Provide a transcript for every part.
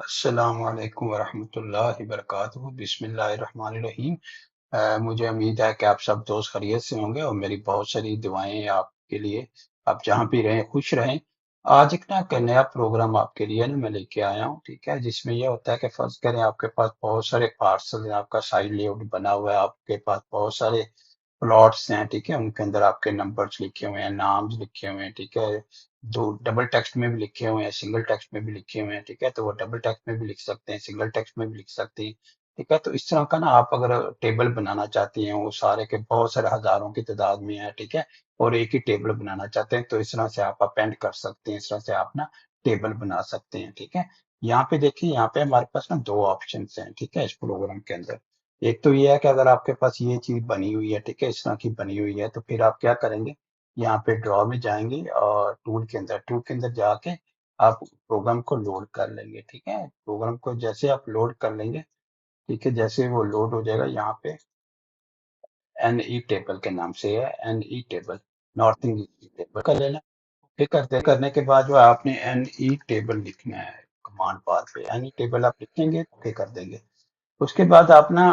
अस्सलामु अलैकुम वरहमतुल्लाहि वबरकातुहू बिस्मिल्लाहिर्रहमानिर्रहीम। मुझे उम्मीद है कि आप सब दोस्त खैरियत से होंगे और मेरी बहुत सारी दुआएं हैं आपके लिए। आप जहाँ भी रहें खुश रहें। आज एक ना एक नया प्रोग्राम आपके लिए ना मैं लेके आया हूँ, ठीक है, जिसमें यह होता है कि फर्ज करें आपके पास बहुत सारे पार्सल हैं, आपका साइड लेआउट बना हुआ है, आपके पास बहुत सारे प्लॉट्स हैं, ठीक है, उनके अंदर आपके नंबर्स लिखे हुए हैं, नाम्स लिखे हुए हैं, ठीक है, दो डबल टेक्स्ट में भी लिखे हुए हैं, सिंगल टेक्स्ट में भी लिखे हुए हैं, ठीक है, तो वो डबल टेक्स्ट में भी लिख सकते हैं, सिंगल टेक्स्ट में भी लिख सकते हैं, ठीक है। तो इस तरह का ना आप अगर टेबल बनाना चाहती हैं, वो सारे के बहुत सारे हजारों की तादाद में है, ठीक है, और एक ही टेबल बनाना चाहते हैं, तो इस तरह से आप अपेंड कर सकते हैं, इस तरह से आप ना टेबल बना सकते हैं, ठीक है। यहाँ पे देखिए, यहाँ पे हमारे पास ना दो ऑप्शन हैं, ठीक है, इस प्रोग्राम के अंदर। एक तो ये है कि अगर आपके पास ये चीज बनी हुई है, ठीक है, इस तरह की बनी हुई है, तो फिर आप क्या करेंगे, यहाँ पे ड्रॉ में जाएंगे और टूल के अंदर जाके आप प्रोग्राम को लोड कर लेंगे, ठीक है। प्रोग्राम को जैसे आप लोड कर लेंगे, ठीक है, जैसे वो लोड हो जाएगा, यहाँ पे एन ई टेबल के नाम से है, N E table, northing table कर लेना। फिर करने के बाद जो है आपने एन ई टेबल लिखना है, कमांड बार पे एन ई टेबल आप लिखेंगे, ओके कर देंगे। उसके बाद आप ना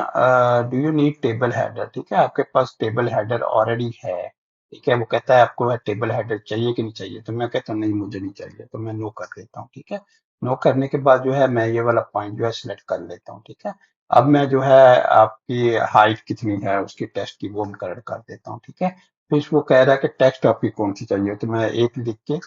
do you need table header, ठीक है, आपके पास टेबल हेडर ऑलरेडी है, ठीक है, वो कहता है आपको टेबल हेडर चाहिए कि नहीं चाहिए, तो मैं कहता हूँ नहीं मुझे नहीं चाहिए, तो मैं नो कर देता हूँ, ठीक है। नो करने के बाद जो है मैं ये वाला पॉइंट जो है सिलेक्ट कर लेता हूँ, ठीक है। अब मैं जो है आपकी हाइट कितनी है उसकी टेक्स्ट की वो मुकर्रर कर देता हूँ, ठीक है। फिर वो कह रहा है कि टेक्स्ट आपकी कौन सी चाहिए, तो मैं एक लिख के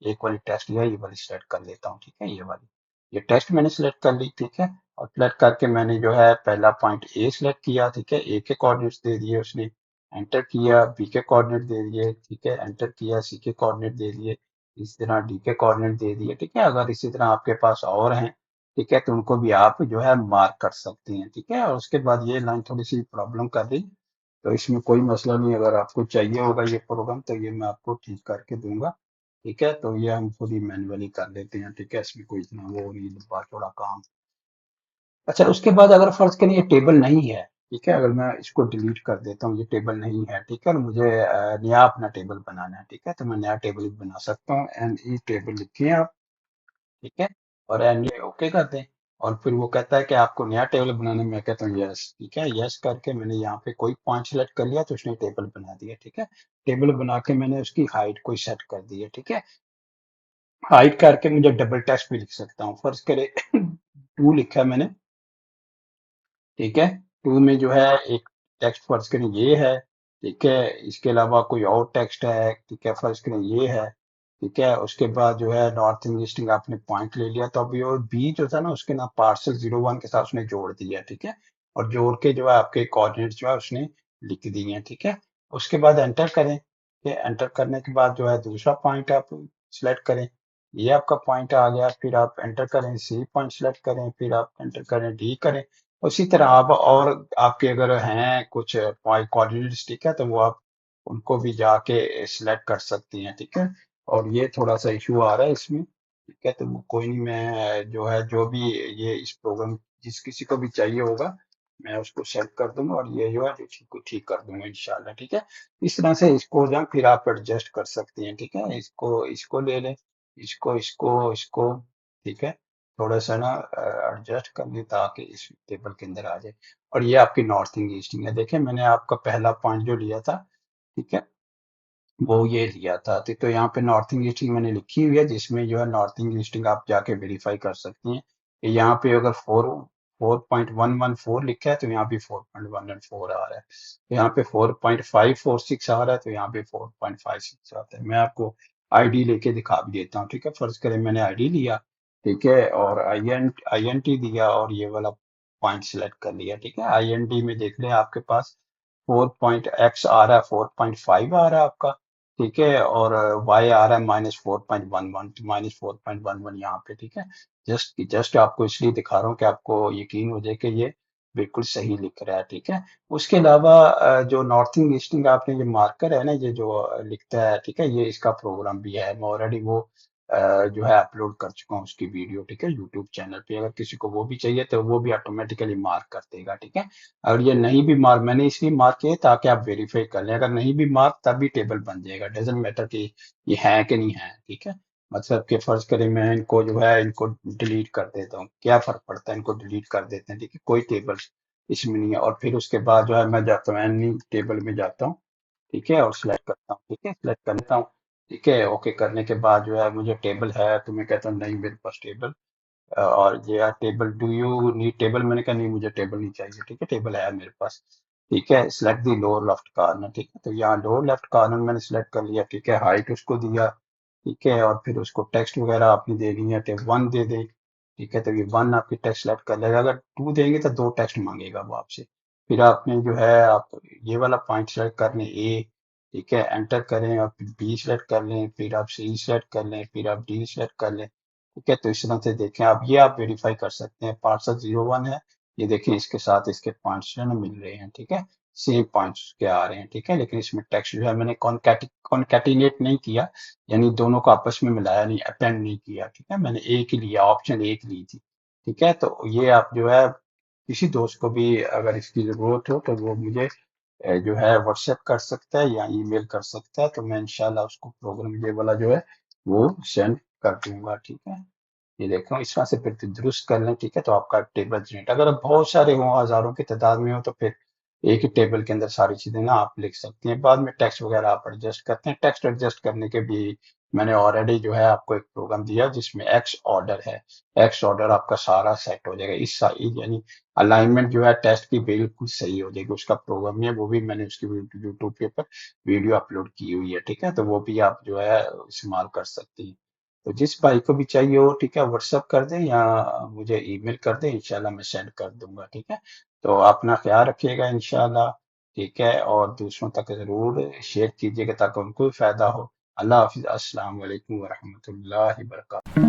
एक वाली टेक्स्ट जो है ये वाली सिलेक्ट कर लेता हूँ, ठीक है, ये वाली, ये टेक्स्ट मैंने सिलेक्ट कर ली, ठीक है। और सेलेक्ट करके मैंने जो है पहला पॉइंट ए सिलेक्ट किया, ठीक है, ए के कोऑर्डिनेट्स दे दिए उसने, एंटर किया, बी के कोऑर्डिनेट दे दिए, ठीक है, एंटर किया, सी के कोऑर्डिनेट दे दिए, इसी तरह डी के कोऑर्डिनेट दे दिए, ठीक है। अगर इसी तरह आपके पास और हैं, ठीक है, तो उनको भी आप जो है मार्क कर सकती हैं, ठीक है। और उसके बाद ये लाइन थोड़ी सी प्रॉब्लम कर रही, तो इसमें कोई मसला नहीं, अगर आपको चाहिए होगा ये प्रोग्राम तो ये मैं आपको ठीक करके दूंगा, ठीक है। तो ये हम खुद ही मैनुअली कर लेते हैं, ठीक है, इसमें कोई इतना वो नहीं, लंबा चौड़ा काम। अच्छा, उसके बाद अगर फर्ज करें ये टेबल नहीं है, ठीक है, अगर मैं इसको डिलीट कर देता हूँ, ये टेबल नहीं है, ठीक है, और मुझे नया अपना टेबल बनाना है, ठीक है, तो मैं नया टेबल भी बना सकता हूँ, एन ई टेबल लिखिए आप, ठीक है, और एन ई ओके कर दें। और फिर वो कहता है कि आपको नया टेबल बनाना है, मैं कहता हूँ यस, ठीक है, यस करके मैंने यहाँ पे कोई पॉइंट सेलेक्ट कर लिया तो उसने टेबल बना दिया, ठीक है। टेबल बना के मैंने उसकी हाइट को सेट कर दी है, ठीक है। हाइट करके मुझे डबल टेक्स्ट भी लिख सकता हूँ, फर्ज करे टू लिखा है मैंने, ठीक है, टू में जो है एक टेक्स्ट फर्ज करें ये है, ठीक है, इसके अलावा कोई और टेक्स्ट है, ठीक है, फर्ज करें ये है, ठीक है। उसके बाद जो है नॉर्थ ईस्टिंग आपने पॉइंट ले लिया, तो अभी वो बी जो था ना उसके ना पार्सल 01 के साथ उसने जोड़ दिया, ठीक है, और जोड़ के जो है आपके कोऑर्डिनेट जो है उसने लिख दिए हैं, ठीक है। उसके बाद एंटर करें, ठीक है, एंटर करने के बाद जो है दूसरा पॉइंट आप सिलेक्ट करें, ये आपका पॉइंट आ गया, फिर आप एंटर करें, सी पॉइंट सिलेक्ट करें, फिर आप एंटर करें, डी करें। उसी तरह आप और आपके अगर हैं कुछ पॉइंट कोऑर्डिनेट्स, ठीक है, तो वो आप उनको भी जाके सिलेक्ट कर सकती हैं, ठीक है। और ये थोड़ा सा इशू आ रहा है इसमें, ठीक है, तो वो कोई नहीं, मैं जो है जो भी ये इस प्रोग्राम जिस किसी को भी चाहिए होगा मैं उसको सेट कर दूंगा और ये जो है इसको ठीक कर दूंगा इंशाल्लाह, ठीक है। इस तरह से इसको जो है फिर आप एडजस्ट कर सकती हैं, ठीक है, इसको इसको ले लें, इसको इसको इसको, ठीक है, थोड़ा सा ना एडजस्ट कर ली ताकि इस टेबल के अंदर आ जाए। और ये आपकी नॉर्थिंग ईस्टिंग है, देखिए मैंने आपका पहला पॉइंट जो लिया था, ठीक है, वो ये लिया था, तो यहाँ पे नॉर्थिंग ईस्टिंग मैंने लिखी हुई है, जिसमें जो है नॉर्थिंग ईस्टिंग आप जाके वेरीफाई कर सकती हैं कि यहाँ पे अगर 4.114 लिखा है तो यहाँ भी 4.114 आ रहा है, तो यहाँ पे 4.546 आ रहा है, तो यहाँ पे 4.56 आता है। मैं आपको आईडी लेके दिखा भी देता हूँ, ठीक है, फर्ज करें मैंने आईडी लिया, ठीक है, और आई एन टी दिया और ये वाला पॉइंट सिलेक्ट कर लिया, ठीक है। आई एन टी में देख लें आपके पास 4.x आ रहा है, 4.5 आ रहा है आपका, ठीक है, और y आ रहा है -4.11, -4.11 यहाँ पे, ठीक है। जस्ट जस्ट आपको इसलिए दिखा रहा हूँ कि आपको यकीन हो जाए कि ये बिल्कुल सही लिख रहा है, ठीक है। उसके अलावा जो नॉर्थिंग ईस्टिंग आपने ये मार्कर है ना, ये जो लिखता है, ठीक है, ये इसका प्रोग्राम भी है, मैं ऑलरेडी वो जो है अपलोड कर चुका हूँ उसकी वीडियो, ठीक है, यूट्यूब चैनल पे, अगर किसी को वो भी चाहिए तो वो भी ऑटोमेटिकली मार्क कर देगा, ठीक है। और ये नहीं भी मार्क मैंने इसलिए मार्क किया है ताकि आप वेरीफाई कर लें, अगर नहीं भी मार्क तब भी टेबल बन जाएगा, डजेंट मैटर कि ये है कि नहीं है, ठीक है। मतलब कि फर्ज करें मैं इनको जो है इनको डिलीट कर देता हूँ, क्या फर्क पड़ता है, इनको डिलीट कर देते हैं, ठीक है, कोई टेबल इसमें नहीं है। और फिर उसके बाद जो है मैं जाता हूँ एनी टेबल में जाता हूँ, ठीक है, और सिलेक्ट करता हूँ, ठीक है, सिलेक्ट करता हूँ, ठीक है, ओके करने के बाद जो है मुझे टेबल है तो मैं कहता हूँ नहीं मेरे पास टेबल, और ये यार table, do you need table, मैंने कहा नहीं मुझे टेबल नहीं चाहिए, ठीक है, टेबल है मेरे पास, ठीक है, select the lower left corner, ठीक है, तो यहाँ लोअर लेफ्ट कॉर्नर मैंने सिलेक्ट कर लिया, ठीक है, हाइट उसको दिया, ठीक है, और फिर उसको टेक्स्ट वगैरह आपने देनी है, टेब 1 दे दे, ठीक है, तो ये 1 आपकी टेक्स्ट सेलेक्ट कर लेगा, अगर 2 देंगे तो 2 टेक्स्ट मांगेगा वो आपसे। फिर आपने जो है आप ये वाला पॉइंट सेलेक्ट कर लें ए, ठीक है, एंटर करें, और फिर बी सेलेक्ट कर लें, फिर आप सी सेलेक्ट कर लें, फिर आप डी सेलेक्ट कर लें, ठीक है, तो इस तरह से देखें आप, ये आप वेरीफाई कर सकते हैं, पार्सर 01 है, ये देखें इसके साथ इसके पॉइंट्स जो है ना मिल रहे हैं, ठीक है, सेम पॉइंट्स के आ रहे हैं, ठीक है, लेकिन इसमें टेक्स्ट जो है मैंने कॉन्कैटिनेट नहीं किया, यानी दोनों को आपस में मिलाया नहीं, अपेंड नहीं किया, ठीक है, मैंने एक ही लिया, ऑप्शन एक ली थी, ठीक है, तो ये आप जो है किसी दोस्त को भी अगर इसकी जरूरत हो तो वो मुझे जो है व्हाट्सएप कर सकता है या ईमेल कर सकता है, तो मैं इंशाल्लाह उसको प्रोग्राम ये वाला जो है वो सेंड कर दूंगा, ठीक है। ये देखो इस तरह से फिर दुरुस्त कर लें, ठीक है, तो आपका टेबल जनरेट, अगर आप बहुत सारे हों, हजारों की तादाद में हो, तो फिर एक ही टेबल के अंदर सारी चीजें ना आप लिख सकते हैं, बाद में टेक्स्ट वगैरह आप एडजस्ट करते हैं, टेक्स्ट एडजस्ट करने के भी मैंने ऑलरेडी जो है आपको एक प्रोग्राम दिया जिसमें एक्स ऑर्डर है, एक्स ऑर्डर आपका सारा सेट हो जाएगा, इस साइज यानी अलाइनमेंट जो है टेस्ट की बिल्कुल सही हो जाएगी, उसका प्रोग्राम है, वो भी मैंने उसकी यूट्यूब के ऊपर वीडियो अपलोड की हुई है, ठीक है, तो वो भी आप जो है इस्तेमाल कर सकते हैं। तो जिस भाई को भी चाहिए हो, ठीक है, व्हाट्सएप कर दें या मुझे ईमेल कर दें, इंशाल्लाह मैं सेंड कर दूंगा, ठीक है। तो अपना ख्याल रखिएगा इंशाल्लाह, ठीक है, और दूसरों तक जरूर शेयर कीजिएगा ताकि उनको भी फायदा हो। अल्लाह हाफिज, अस्सलाम वालेकुम वरहमतुल्लाहि वबरकातुहू।